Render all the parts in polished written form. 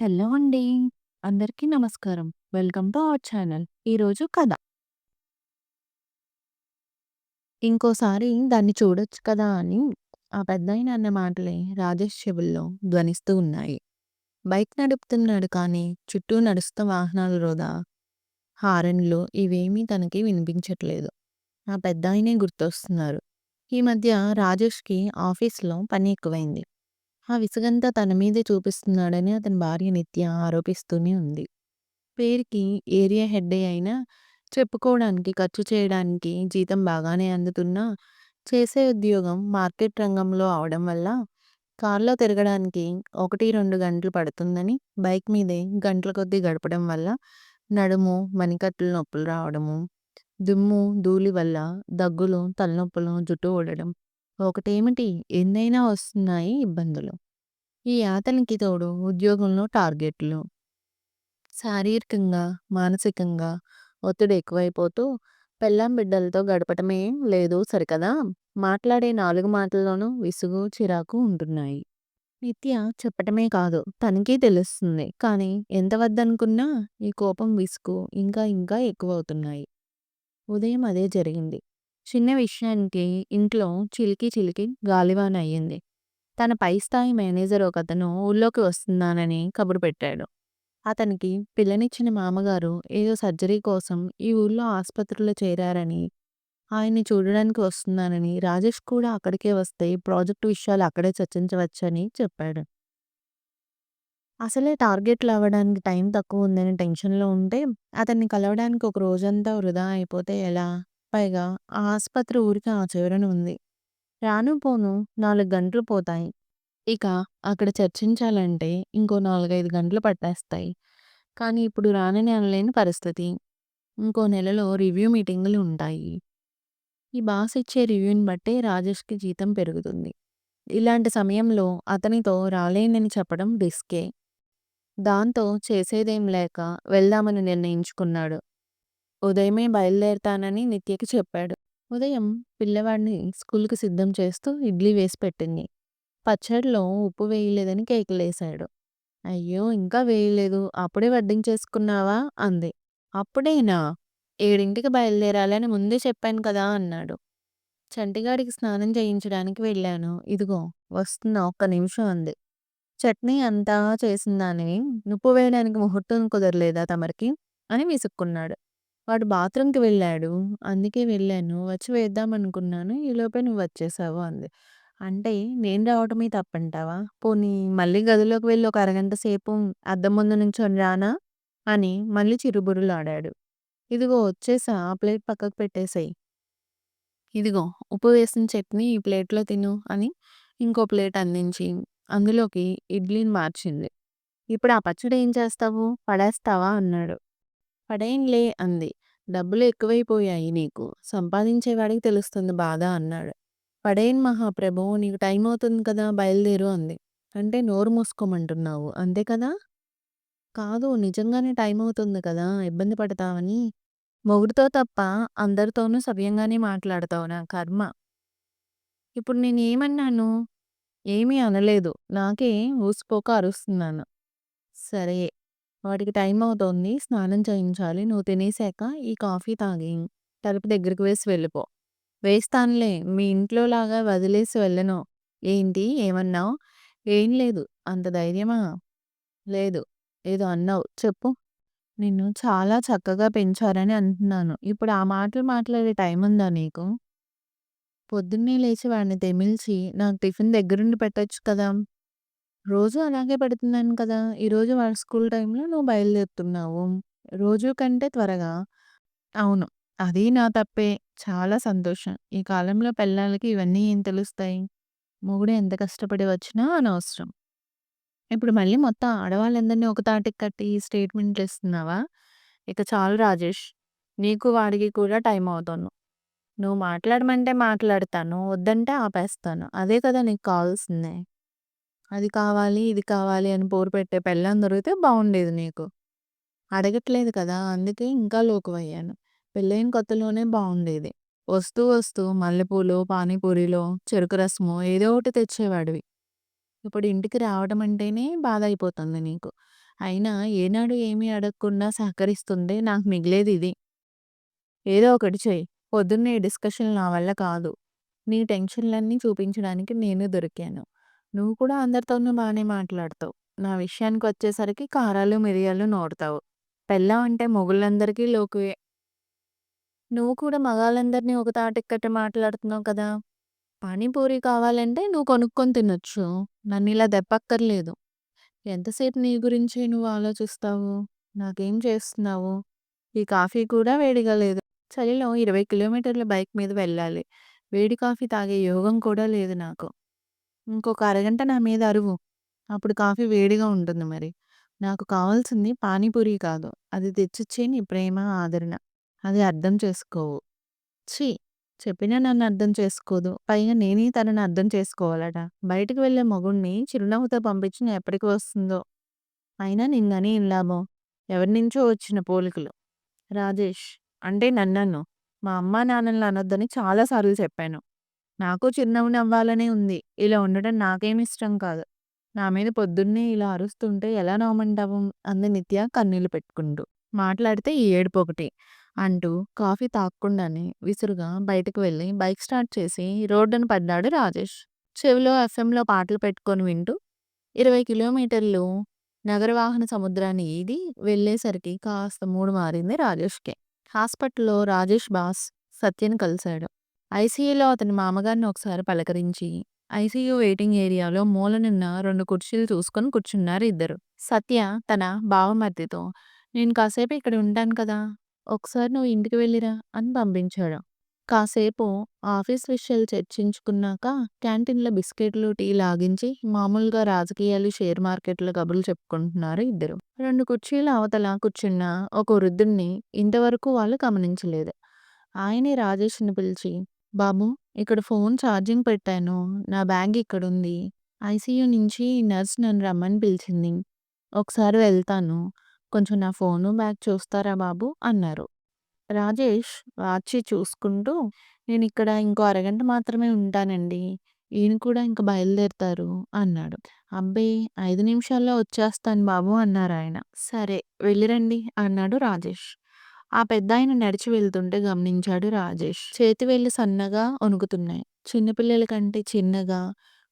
Hello అండి. అందరికీ నమస్కారం. Welcome to our channel. ఈరోజు కథ. ఇంకోసారి దాన్ని చూడొచ్చు కదా అని ఆ పెద్దాయన అన్న మాటలే రాజేష్ చెవుల్లో ధ్వనిస్తూ ఉన్నాయి. బైక్ నడుపుతున్నాడు కానీ చుట్టూ నడుస్తున్న వాహనాల రోదా, హారన్‌లు ఇవేమీ తనకి వినిపించట్లేదు. ఆ పెద్దాయనే గుర్తొస్తున్నారు. ఈ మధ్య రాజేష్‌కి ఆఫీస్‌లో పని ఎక్కువైంది. ఆ విసుగంతా తన మీదే చూపిస్తున్నాడని అతని భార్య నిత్య ఆరోపిస్తూనే ఉంది. పేరుకి ఏరియా హెడ్డే అయినా, చెప్పుకోవడానికి, ఖర్చు చేయడానికి జీతం బాగానే అందుతున్నా, చేసే ఉద్యోగం మార్కెట్ రంగంలో అవడం వల్ల, కార్‌లో తిరగడానికి 1, 2 గంటలు పడుతుందని, బైక్ మీదే గంటల కొద్దీ గడపడం వల్ల నడుము, మణికట్లు నొప్పులు రావడము, దుమ్ము, ధూళి వల్ల దగ్గులు, తలనొప్పులు, జుట్టు ఊడడం, ఒకటేమిటి ఎన్నైనా వస్తున్నాయి ఇబ్బందులు. ఈ యాతనకి తోడు ఉద్యోగంలో టార్గెట్లు. శారీరకంగా, మానసికంగా ఒత్తిడి ఎక్కువైపోతూ పెళ్ళాం, బిడ్డలతో గడపటమే లేదు సరికదా! మాట్లాడే 4 మాటల్లోనూ విసుగు, చిరాకు ఉంటున్నాయి. నిత్య చెప్పటమే కాదు తనకీ తెలుస్తుంది. కానీ ఎంత వద్దనుకున్నా ఈ కోపం, విసుగు ఇంకా ఇంకా ఎక్కువవుతున్నాయి. ఉదయం అదే జరిగింది. చిన్న విషయానికి ఇంట్లో చిలికి చిలికి గాలివాన అయ్యింది. తన పై స్థాయి మేనేజర్ ఒకతను ఊళ్ళోకి వస్తున్నానని కబురు పెట్టాడు. అతనికి పిల్లనిచ్చిన మామగారు ఏదో సర్జరీ కోసం ఈ ఊర్లో ఆస్పత్రిలో చేరారని, ఆయన్ని చూడడానికి వస్తున్నానని, రాజేష్ కూడా అక్కడికే వస్తే ప్రాజెక్టు విషయాలు అక్కడే చర్చించవచ్చని చెప్పాడు. అసలే టార్గెట్లు అవ్వడానికి టైం తక్కువ ఉందని టెన్షన్‌లో ఉంటే, అతన్ని కలవడానికి ఒక రోజంతా వృధా అయిపోతే ఎలా? పైగా ఆ ఆస్పత్రి ఊరికి ఆ చివరన ఉంది. రాను పోను 4 గంటలు పోతాయి. ఇక అక్కడ చర్చించాలంటే ఇంకో 4, 5 గంటలు పట్టేస్తాయి. కానీ ఇప్పుడు రానని అనలేని పరిస్థితి. ఇంకో నెలలో రివ్యూ మీటింగులు ఉంటాయి. ఈ బాస్ ఇచ్చే రివ్యూని బట్టే రాజేష్‌కి జీతం పెరుగుతుంది. ఇలాంటి సమయంలో అతనితో రాలేనని చెప్పడం రిస్కే. దాంతో చేసేదేం లేక వెళ్దామని నిర్ణయించుకున్నాడు. ఉదయమే బయలుదేరతానని నిత్యకి చెప్పాడు. ఉదయం పిల్లవాడిని స్కూలుకి సిద్ధం చేస్తూ ఇడ్లీ వేసి పెట్టింది. పచ్చడిలో ఉప్పు వేయలేదని కేకలేశాడు. అయ్యో! ఇంకా వేయలేదు. అప్పుడే వడ్డించేసుకున్నావా? అంది. అప్పుడేనా? 7కి బయలుదేరాలని ముందే చెప్పాను కదా! అన్నాడు. చంటిగాడికి స్నానం చేయించడానికి వెళ్ళాను. ఇదిగో వస్తున్నా ఒక్క నిమిషం అంది. చట్నీ అంతా చేసిందానివి. ఉప్పు వేయడానికి ముహూర్తం కుదరలేదా తమరికి? అని విసుక్కున్నాడు. వాడు బాత్రూమ్‌కి వెళ్ళాడు. అందుకే వెళ్ళాను. వచ్చి వేద్దామనుకున్నాను. ఈలోపే నువ్వొచ్చేసావు అంది. అంటే నేను రావటమే తప్పంటావా? పోనీ మళ్ళీ గదిలోకి వెళ్లి ఒక అరగంట సేపు అద్దం ముందు నించొని రానా? అని మళ్ళీ చిరుబుర్రులాడాడు. ఇదిగో వచ్చేసా. ఆ ప్లేట్ పక్కకు పెట్టేసేయ్. ఇదిగో ఉప్పు వేసిన చట్నీ ఈ ప్లేట్‌లో తిను అని ఇంకో ప్లేట్ అందించి, అందులోకి ఇడ్లీని మార్చింది. ఇప్పుడు ఆ పచ్చడి ఏం చేస్తావు? పడేస్తావా? అన్నాడు. పడేయంలే అంది. డబ్బులు ఎక్కువైపోయాయి నీకు. సంపాదించేవాడికి తెలుస్తుంది బాధ అన్నాడు. పడేయను మహాప్రభూ! నీకు టైమవుతుంది కదా! బయలుదేరు అంది. అంటే నోరు మూసుకోమంటున్నావు. అంతే కదా! కాదు నిజంగానే టైమవుతుంది కదా! ఇబ్బంది పడతావని. మొగుడితో తప్ప అందరితోనూ సవ్యంగానే మాట్లాడతావు. నా కర్మ. ఇప్పుడు నేనేమన్నాను? ఏమీ అనలేదు. నాకే ఊసిపోక అరుస్తున్నాను. సరే. వాడికి టైమవుతోంది. స్నానం చేయించాలి. నువ్వు తినేసాక ఈ కాఫీ తాగి తలుపు దగ్గరికి వేసి వెళ్ళిపో. వేస్తానులే. మీ ఇంట్లోలాగా వదిలేసి వెళ్ళను. ఏంటి? ఏమన్నావు? ఏం లేదు. అంత ధైర్యమా? లేదు. ఏదో అన్నావు. చెప్పు. నిన్ను చాలా చక్కగా పెంచారని అంటున్నాను. ఇప్పుడు ఆ మాటలు మాట్లాడే టైముందా నీకు? పొద్దున్నే లేచి వాడిని తెమిల్చి నాకు టిఫిన్ దగ్గరుండి పెట్టొచ్చు కదా! రోజూ అలాగే పెడుతున్నాను కదా! ఈరోజు వాడి స్కూల్ టైమ్‌లో నువ్వు బయలుదేరుతున్నావు. రోజు కంటే త్వరగా. అవును. అది నా తప్పే. చాలా సంతోషం. ఈ కాలంలో పెళ్ళాలకి ఇవన్నీ ఏం తెలుస్తాయి? మొగుడు ఎంత కష్టపడి వచ్చినా అనవసరం. ఇప్పుడు మళ్ళీ మొత్తం ఆడవాళ్ళందరిని ఒక తాటికి కట్టి స్టేట్మెంట్‌లిస్తున్నావా? ఇక చాలు రాజేష్. నీకు వాడికి కూడా టైం అవుతోంది. నువ్వు మాట్లాడమంటే మాట్లాడతాను. వద్దంటే ఆపేస్తాను. అదే కదా నీకు కావాల్సింది. అది కావాలి, ఇది కావాలి అని పోరు పెట్టే పెళ్ళాం దొరికితే బావుండేది నీకు. అడగట్లేదు కదా! అందుకే ఇంకా లోకువయ్యాను. పెళ్ళైన కొత్తలోనే బావుండేది. వస్తూ వస్తూ మల్లెపూలు, పానీపూరిలో, చెరుకు రసమో ఏదో ఒకటి తెచ్చేవాడివి. ఇప్పుడు ఇంటికి రావడం అంటేనే బాధ అయిపోతుంది నీకు. అయినా ఏనాడు ఏమీ అడగకుండా సహకరిస్తుంటే నాకు మిగిలేదిది. ఏదో ఒకటి చెయ్యి. పొద్దున్నే ఈ డిస్కషన్‌లు నా వల్ల కాదు. నీ టెన్షన్‌లన్నీ చూపించడానికి నేను దొరికాను. నువ్వు కూడా అందరితోనూ బానే మాట్లాడతావు. నా విషయానికొచ్చేసరికి కారాలు, మిరియాలు నూరుతావు. పెళ్ళాం అంటే మొగుళ్ళందరికీ లోకువే. నువ్వు కూడా మగాళ్ళందరిని ఒక తాటెక్కట్టి మాట్లాడుతున్నావు కదా! పానీపూరి కావాలంటే నువ్వు కొనుక్కొని తినొచ్చు. నన్నిలా దెప్పక్కర్లేదు. ఎంతసేపు నీ గురించే నువ్వు ఆలోచిస్తావు? నాకేం చేస్తున్నావు? ఈ కాఫీ కూడా వేడిగా లేదు. చలిలో 20 కిలోమీటర్ల బైక్ మీద వెళ్ళాలి. వేడి కాఫీ తాగే యోగం కూడా లేదు నాకు. ఇంకొక అరగంట నా మీద అరువు. అప్పుడు కాఫీ వేడిగా ఉంటుంది మరి. నాకు కావాల్సింది పానీపూరి కాదు. అది తెచ్చిచ్చే నీ ప్రేమ, ఆదరణ. అది అర్థం చేసుకోవు. ఛీ! చెప్పినా నన్ను అర్థం చేసుకోదు. పైగా నేనే తనని అర్థం చేసుకోవాలట. బయటికి వెళ్ళే మొగుడిని చిరునవ్వుతో పంపించి ఎప్పటికి వస్తుందో. అయినా నిన్నని ఏం లాభం? ఎవరినుంచో వచ్చిన పోలికలు. రాజేష్ అంటే నన్నను. మా అమ్మా నాన్నలని అనొద్దని చాలా సార్లు చెప్పాను. నాకు చిరునవ్వు నవ్వాలనే ఉంది. ఇలా ఉండడం నాకేమిష్టం కాదు. నా మీద పొద్దున్నే ఇలా అరుస్తుంటే ఎలా నవ్వమంటావు? అంది నిత్య కన్నీళ్లు పెట్టుకుంటూ. మాట్లాడితే ఈ ఏడుపొకటి అంటూ కాఫీ తాగకుండానే విసురుగా బయటకు వెళ్ళి బైక్ స్టార్ట్ చేసి రోడ్డున పడ్డాడు రాజేష్. చెవిలో ఎఫ్ఎంలో పాటలు పెట్టుకొని వింటూ 20 కిలోమీటర్లు నగరవాహన సముద్రాన్ని ఈది వెళ్ళేసరికి కాస్త మూడు మారింది రాజేష్‌కి. హాస్పిటల్‌లో రాజేష్ బాస్ సత్యని కలిశాడు. ఐసీయూలో అతని మామగారిని ఒకసారి పలకరించి, ఐసీయూ వెయిటింగ్ ఏరియాలో మూలనున్న 2 కుర్చీలు చూసుకొని కూర్చున్నారు ఇద్దరు. సత్య తన బావమరిదితో, "నేను కాసేపు ఇక్కడ ఉంటాను కదా! ఒకసారి నువ్వు ఇంటికి వెళ్ళిరా" అని పంపించాడు. కాసేపు ఆఫీస్ విషయాలు చర్చించుకున్నాక క్యాంటీన్‌లో బిస్కెట్లు, టీ లాగించి మామూలుగా రాజకీయాలు, షేర్ మార్కెట్‌ల కబుర్లు చెప్పుకుంటున్నారు ఇద్దరు. 2 కుర్చీల అవతల కూర్చున్న ఒక వృద్ధుడిని ఇంతవరకు వాళ్ళు గమనించలేదు. ఆయనే రాజేష్‌ని పిలిచి, "బాబూ, ఇక్కడ ఫోన్ ఛార్జింగ్ పెట్టాను. నా బ్యాగ్ ఇక్కడుంది. ఐసీయూ నుంచి నర్స్ నన్ను రమ్మని పిలిచింది. ఒకసారి వెళ్తాను. కొంచెం నా ఫోను, బ్యాగ్ చూస్తారా బాబూ" అన్నారు. రాజేష్ వాచి చూసుకుంటూ, "నేనిక్కడ ఇంకో అరగంట మాత్రమే ఉంటానండి. ఈయన కూడా ఇంక బయలుదేరుతారు" అన్నాడు. "అబ్బే! 5 నిమిషాల్లో వచ్చేస్తాను బాబు" అన్నారాయన. "సరే వెళ్ళిరండి" అన్నాడు రాజేష్. ఆ పెద్దాయన నడిచి వెళ్తుంటే గమనించాడు రాజేష్. చేతివేళ్ళు సన్నగా వణుకుతున్నాయి. చిన్నపిల్లల కంటే చిన్నగా,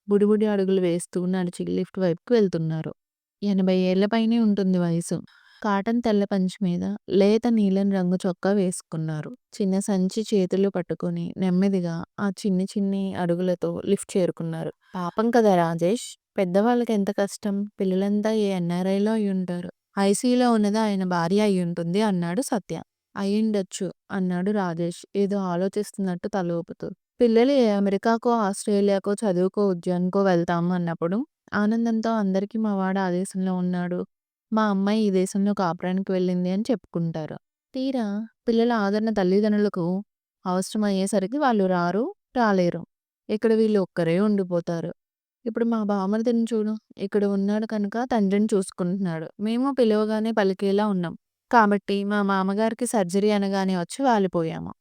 బుడిబుడి అడుగులు వేస్తూ నడిచి లిఫ్ట్ వైపుకి వెళ్తున్నారు. 80 ఏళ్ల పైనే ఉంటుంది వయసు. కాటన్ తెల్ల పంచె మీద లేత నీలం రంగు చొక్కా వేసుకున్నారు. చిన్న సంచి చేతుల్లో పట్టుకొని నెమ్మదిగా ఆ చిన్ని చిన్ని అడుగులతో లిఫ్ట్ చేరుకున్నారు. పాపం కదా రాజేష్! పెద్దవాళ్ళకి ఎంత కష్టం. పిల్లలంతా ఏ ఎన్ఆర్ఐలో అయ్యుంటారు. ఐసీయూలో ఉన్నది ఆయన భార్య అయ్యుంటుంది అన్నాడు సత్య. అయ్యుండొచ్చు అన్నాడు రాజేష్ ఏదో ఆలోచిస్తున్నట్టు తల ఊపుతూ. పిల్లలు ఏ అమెరికాకో, ఆస్ట్రేలియాకో చదువుకో, ఉద్యోగానికో వెళ్తాము అన్నప్పుడు ఆనందంతో అందరికీ మా వాడు ఆ దేశంలో ఉన్నాడు. మా అమ్మాయి ఈ దేశంలో కాపురానికి వెళ్ళింది అని చెప్పుకుంటారు. తీరా పిల్లల ఆదరణ తల్లిదండ్రులకు అవసరమయ్యేసరికి వాళ్ళు రారు, రాలేరు. ఇక్కడ వీళ్ళు ఒక్కరే ఉండిపోతారు. ఇప్పుడు మా బామర్దిని చూడు. ఇక్కడ ఉన్నాడు కనుక తండ్రిని చూసుకుంటున్నాడు. మేము పిలవగానే పలికేలా ఉన్నాం. కాబట్టి మా మామగారికి సర్జరీ అనగానే వచ్చి వాలిపోయాము.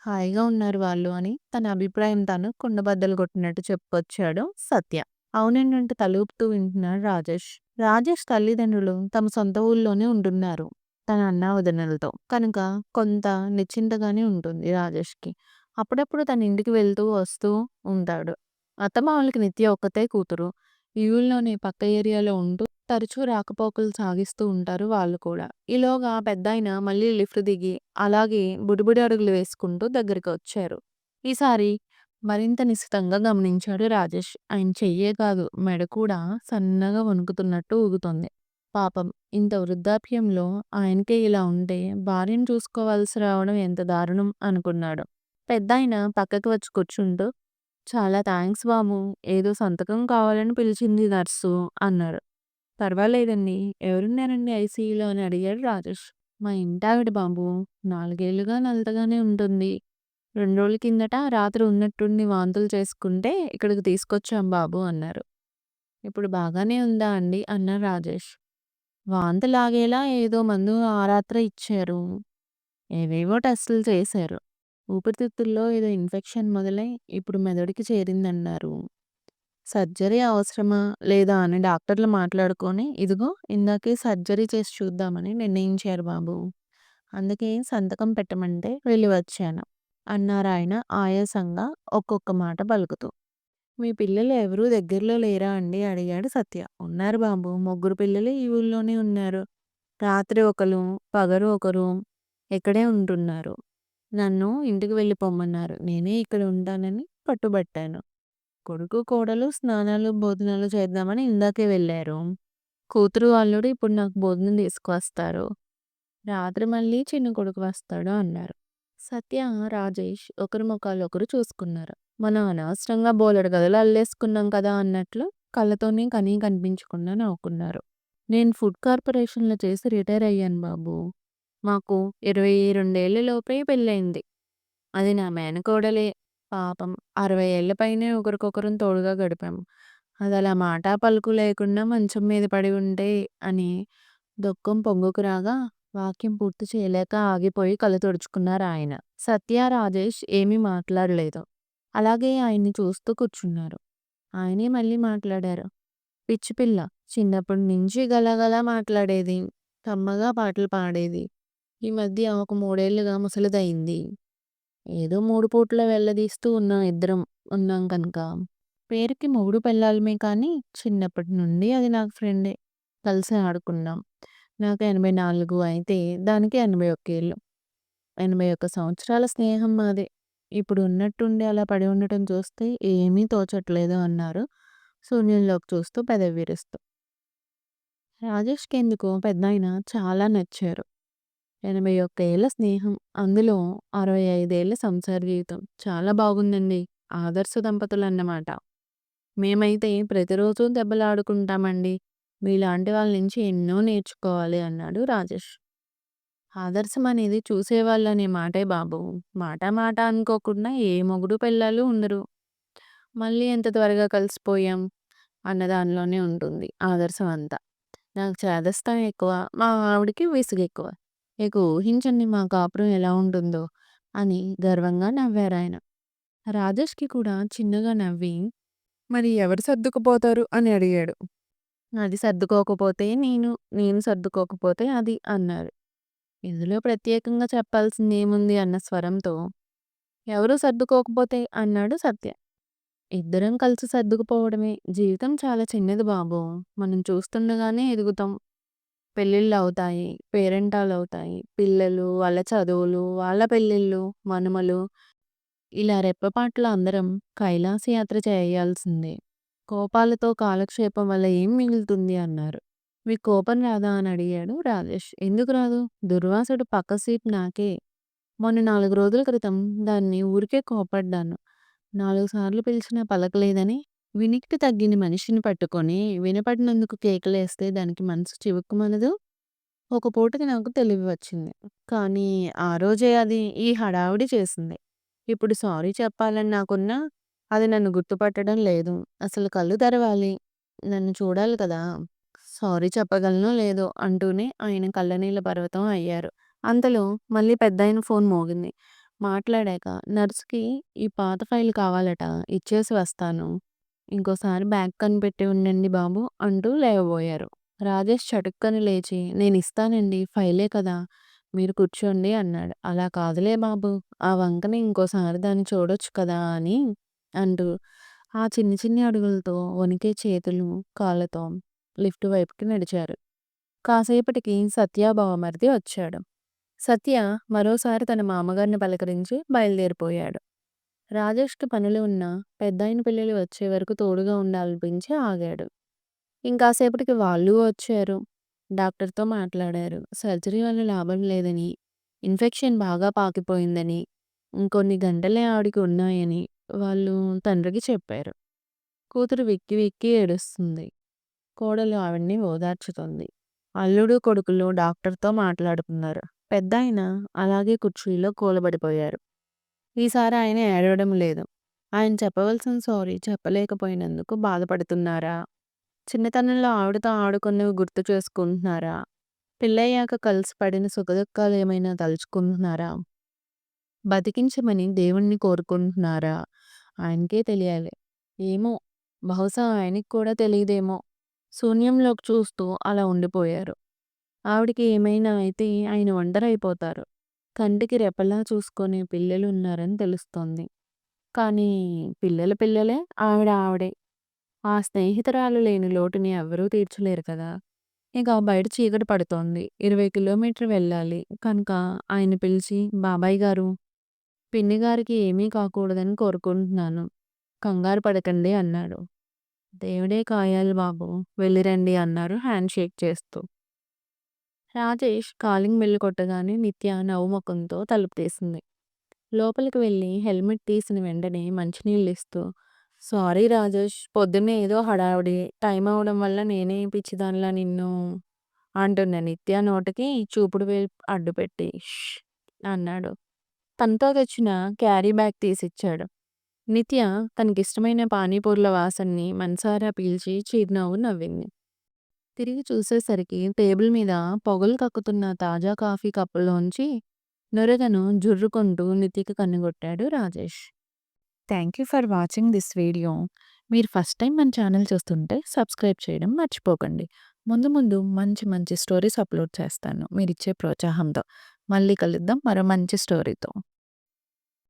హాయిగా ఉన్నారు వాళ్ళు అని తన అభిప్రాయం తాను కుండబద్దలు కొట్టినట్టు చెప్పుకొచ్చాడు సత్య. అవునండంటూ తలూపుతూ వింటున్నాడు రాజేష్. రాజేష్ తల్లిదండ్రులు తమ సొంత ఊళ్ళోనే ఉంటున్నారు. తన అన్నావదినలతో. కనుక కొంత నిశ్చింతగానే ఉంటుంది రాజేష్‌కి. అప్పుడప్పుడు తన ఇంటికి వెళ్తూ, వస్తూ ఉంటాడు. అత్తమామలకి నిత్య ఒక్కతే కూతురు. ఈ ఊళ్ళోనే పక్క ఏరియాలో ఉంటూ తరచూ రాకపోకలు సాగిస్తూ ఉంటారు వాళ్ళు కూడా. ఈలోగా పెద్దాయన మళ్ళీ లిఫ్ట్ దిగి అలాగే బుడిబుడి అడుగులు వేసుకుంటూ దగ్గరికి వచ్చారు. ఈసారి మరింత నిశితంగా గమనించాడు రాజేష్. ఆయన చెయ్యే కాదు మెడ కూడా సన్నగా వణుకుతున్నట్టు ఊగుతోంది. పాపం ఇంత వృద్ధాప్యంలో ఆయనకే ఇలా ఉంటే భార్యను చూసుకోవాల్సి రావడం ఎంత దారుణం అనుకున్నాడు. పెద్దాయన పక్కకి వచ్చి కూర్చుంటూ, "చాలా థాంక్స్ బాబు. ఏదో సంతకం కావాలని పిలిచింది నర్సు" అన్నారు. "పర్వాలేదండి. ఎవరున్నారండి ఐసీయూలో" అని అడిగాడు రాజేష్. "మా ఇంటావిడ బాబూ. 4 ఏళ్లుగా నలతగానే ఉంటుంది. 2 రోజుల కిందట రాత్రి ఉన్నట్టుండి వాంతులు చేసుకుంటే ఇక్కడికి తీసుకొచ్చాం బాబు" అన్నారు. "ఇప్పుడు బాగానే ఉందా అండి" అన్నారు రాజేష్. "వాంతులాగేలా ఏదో మందు ఆ రాత్రే ఇచ్చారు. ఏవేవో టెస్టులు చేశారు. ఊపిరితిత్తుల్లో ఏదో ఇన్ఫెక్షన్ మొదలై ఇప్పుడు మెదడుకి చేరిందన్నారు. సర్జరీ అవసరమా? లేదా? అని డాక్టర్లు మాట్లాడుకొని, ఇదిగో ఇందాకే సర్జరీ చేసి చూద్దామని నిర్ణయించారు బాబు. అందుకే సంతకం పెట్టమంటే వెళ్ళి వచ్చాను అన్నారాయన ఆయాసంగా ఒక్కొక్క మాట పలుకుతూ. మీ పిల్లలు ఎవరూ దగ్గరలో లేరా అండి? అడిగాడు సత్య. ఉన్నారు బాబు. ముగ్గురు పిల్లలు ఈ ఊళ్ళోనే ఉన్నారు. రాత్రి ఒకరు, పగలు ఒకరు ఇక్కడే ఉంటున్నారు. నన్ను ఇంటికి వెళ్ళి పొమ్మన్నారు. నేనే ఇక్కడ ఉంటానని పట్టుబట్టాను. కొడుకు, కోడలు స్నానాలు, భోజనాలు చేద్దామని ఇందాకే వెళ్ళారు. కూతురు, అల్లుడు ఇప్పుడు నాకు భోజనం తీసుకువస్తారు. రాత్రి మళ్ళీ చిన్న కొడుకు వస్తాడు అన్నారు. సత్య, రాజేష్ ఒకరి మొఖాలు ఒకరు చూసుకున్నారు. మనం అనవసరంగా బోలెడు గదులు అల్లేసుకున్నాం కదా అన్నట్లు కళ్ళతోనే కనీ కనిపించకుండా నవ్వుకున్నారు. నేను ఫుడ్ కార్పొరేషన్‌లో చేసి రిటైర్ అయ్యాను బాబు. మాకు 22 లోపే పెళ్లయింది. అది నా మేనకోడలే. పాపం 60 ఏళ్ల పైనే ఒకరికొకరం తోడుగా గడిపాం. అదలా మాటా పలుకు లేకుండా మంచం మీద పడి ఉంటే అని దుఃఖం పొంగుకు రాగా వాక్యం పూర్తి చేయలేక ఆగిపోయి కళ్ళు తుడుచుకున్నారాయన. సత్య, రాజేష్ ఏమీ మాట్లాడలేదు. అలాగే ఆయన్ని చూస్తూ కూర్చున్నారు. ఆయనే మళ్ళీ మాట్లాడారు. పిచ్చి పిల్ల. చిన్నప్పటి నుంచి గలగలా మాట్లాడేది. కమ్మగా పాటలు పాడేది. ఈ మధ్య ఒక 3 ఏళ్లుగా ముసలిదయింది. ఏదో 3 పూటలా వెళ్లదీస్తూ ఉన్నాం కనుక. పేరుకి మొగుడు పెళ్ళాలమే కానీ చిన్నప్పటి నుండి అది నాకు ఫ్రెండే. కలిసి ఆడుకున్నాం. నాకు 84 అయితే దానికి 81 ఏళ్ళు. 81 సంవత్సరాల స్నేహం మాది. ఇప్పుడు ఉన్నట్టుండి అలా పడి ఉండటం చూస్తే ఏమీ తోచట్లేదు అన్నారు శూన్యంలోకి చూస్తూ పెదవి విరుస్తూ. రాజేష్‌కెందుకో పెద్దాయన చాలా నచ్చారు. 81 ఏళ్ల స్నేహం. అందులో 65 ఏళ్ల సంసార జీవితం. చాలా బాగుందండి. ఆదర్శ దంపతులన్నమాట. మేమైతే ప్రతిరోజూ దెబ్బలాడుకుంటామండి. మీలాంటి వాళ్ళ నుంచి ఎన్నో నేర్చుకోవాలి అన్నాడు రాజేష్. ఆదర్శం అనేది చూసేవాళ్ళనే మాటే బాబు. మాట మాట అనుకోకుండా ఏ మొగుడు పెళ్ళాలు ఉండరు. మళ్ళీ ఎంత త్వరగా కలిసిపోయాం అన్న దానిలోనే ఉంటుంది ఆదర్శం అంతా. నాకు చేదస్తం ఎక్కువ. మా ఆవిడకి విసుగెక్కువ. ఇక ఊహించండి మా కాపురం ఎలా ఉంటుందో అని గర్వంగా నవ్వారాయన. రాజేష్‌కి కూడా చిన్నగా నవ్వి, మరి ఎవరు సర్దుకుపోతారు అని అడిగాడు. అది సర్దుకోకపోతే నేను, నేను సర్దుకోకపోతే అది అన్నారు. ఇందులో ప్రత్యేకంగా చెప్పాల్సిందేముంది అన్న స్వరంతో, ఎవరు సర్దుకోకపోతే అన్నాడు సత్య. ఇద్దరం కలిసి సర్దుకుపోవడమే. జీవితం చాలా చిన్నది బాబూ. మనం చూస్తుండగానే ఎదుగుతాం. పెళ్ళిళ్ళవుతాయి, పేరంటాలవుతాయి, పిల్లలు, వాళ్ళ చదువులు, వాళ్ళ పెళ్ళిళ్ళు, మనుమలు ఇలా రెప్పపాటులో అందరం కైలాసయాత్ర చేయాల్సిందే. కోపాలతో కాలక్షేపం వల్ల ఏం మిగులుతుంది అన్నారు. మీకు కోపం రాదా అని అడిగాడు రాజేష్. ఎందుకు రాదు? దుర్వాసుడు పక్క సీట్ నాకే. మొన్న 4 రోజుల క్రితం దాన్ని ఊరికే కోపడ్డాను. 4 సార్లు పిలిచినా పలకలేదని వినికిడి తగ్గిన మనిషిని పట్టుకొని వినపడినందుకు కేకలేస్తే దానికి మనసు చివుక్కుమనదు. ఒక పూటకి నాకు తెలివి వచ్చింది. కానీ ఆ రోజే అది ఈ హడావిడి చేసింది. ఇప్పుడు సారీ చెప్పాలని నాకున్నా అది నన్ను గుర్తుపట్టడం లేదు. అసలు కళ్ళు తెరవాలి. నన్ను చూడాలి కదా! సారీ చెప్పగలనో లేదో అంటూనే ఆయన కళ్ళనీళ్ళ పర్వతం అయ్యారు. అంతలో మళ్ళీ పెద్దాయన ఫోన్ మోగింది. మాట్లాడాక నర్స్‌కి ఈ పాత ఫైల్ కావాలట ఇచ్చేసి వస్తాను. ఇంకోసారి బ్యాగ్ కనిపెట్టి ఉండండి బాబు అంటూ లేవబోయారు. రాజేష్ చటుక్కన లేచి నేనిస్తానండి ఫైలే కదా! మీరు కూర్చోండి అన్నాడు. అలా కాదులే బాబు! ఆ వంకన ఇంకోసారి దాన్ని చూడొచ్చు కదా! అని అంటూ ఆ చిన్ని చిన్ని అడుగులతో వణికే చేతులు, కాళ్ళతో లిఫ్ట్ వైపుకి నడిచారు. కాసేపటికి సత్య బావమరిది వచ్చాడు. సత్య మరోసారి తన మామగారిని పలకరించి బయలుదేరిపోయాడు. రాజేష్‌కి పనులు ఉన్నా పెద్దాయన పిల్లలు వచ్చే వరకు తోడుగా ఉండాలనిపించి ఆగాడు. ఇంకాసేపటికి వాళ్ళు వచ్చారు. డాక్టర్‌తో మాట్లాడారు. సర్జరీ వల్ల లాభం లేదని, ఇన్ఫెక్షన్ బాగా పాకిపోయిందని, ఇంకొన్ని గంటలే ఆవిడకి ఉన్నాయని వాళ్ళు తండ్రికి చెప్పారు. కూతురు వెక్కి వెక్కి ఏడుస్తుంది. కోడలు ఆవిడ్ని ఓదార్చుతోంది. అల్లుడు, కొడుకులు డాక్టర్‌తో మాట్లాడుతున్నారు. పెద్దాయన అలాగే కుర్చీలో కూలబడిపోయారు. ఈసారి ఆయన ఏడవడం లేదు. ఆయన చెప్పవలసిన సారీ చెప్పలేకపోయినందుకు బాధపడుతున్నారా? చిన్నతనంలో ఆవిడతో ఆడుకున్నవి గుర్తు చేసుకుంటున్నారా? పెళ్ళయ్యాక కలిసి పడిన సుఖదుఖాలేమైనా తలుచుకుంటున్నారా? బతికించమని దేవుణ్ణి కోరుకుంటున్నారా? ఆయనకే తెలియాలి. ఏమో బహుశా ఆయనకి కూడా తెలీదేమో! శూన్యంలోకి చూస్తూ అలా ఉండిపోయారు. ఆవిడకి ఏమైనా అయితే ఆయన ఒంటరైపోతారు. కంటికి రెప్పలా చూసుకునే పిల్లలున్నారని తెలుస్తోంది. కానీ పిల్లలు పిల్లలే, ఆవిడ ఆవిడే. ఆ స్నేహితురాలు లేని లోటుని ఎవ్వరూ తీర్చలేరు కదా! ఇక బయట చీకటి పడుతోంది. 20 కిలోమీటర్లు వెళ్ళాలి. కనుక ఆయన పిలిచి, "బాబాయ్ గారు, పిన్ని గారికి ఏమీ కాకూడదని కోరుకుంటున్నాను. కంగారు పడకండి" అన్నాడు. "దేవుడే కాయాలి బాబు, వెళ్ళిరండి" అన్నారు హ్యాండ్ షేక్ చేస్తూ. రాజేష్ కాలింగ్ బెల్ కొట్టగానే నిత్య నవ్వుముఖంతో తలుపు తీసింది. లోపలికి వెళ్ళి హెల్మెట్ తీసిన వెంటనే మంచినీళ్ళిస్తూ, "సారీ రాజేష్, పొద్దున్నే ఏదో హడావిడి. టైం అవ్వడం వల్ల నేనే పిచ్చిదానిలా నిన్ను" అంటున్న నిత్య నోటికి చూపుడు వేలు అడ్డుపెట్టి "ష్" అన్నాడు. తనతో తెచ్చిన క్యారీ బ్యాగ్ తీసిచ్చాడు. నిత్య తనకిష్టమైన పానీపూరిల వాసనని మనసారా పీల్చి చిరునవ్వు నవ్వింది. తిరిగి చూసేసరికి టేబుల్ మీద పొగలు కక్కుతున్న తాజా కాఫీ కప్పులోంచి నురగను జుర్రుకుంటూ నిత్యకి కన్నుగొట్టాడు Rajesh. Thank you for watching this video. మీరు ఫస్ట్ టైం మన ఛానల్ చూస్తుంటే సబ్స్క్రైబ్ చేయడం మర్చిపోకండి. ముందు ముందు మంచి మంచి స్టోరీస్ అప్లోడ్ చేస్తాను మీరిచ్చే ప్రోత్సాహంతో. మళ్ళీ కలుద్దాం మరో మంచి స్టోరీతో.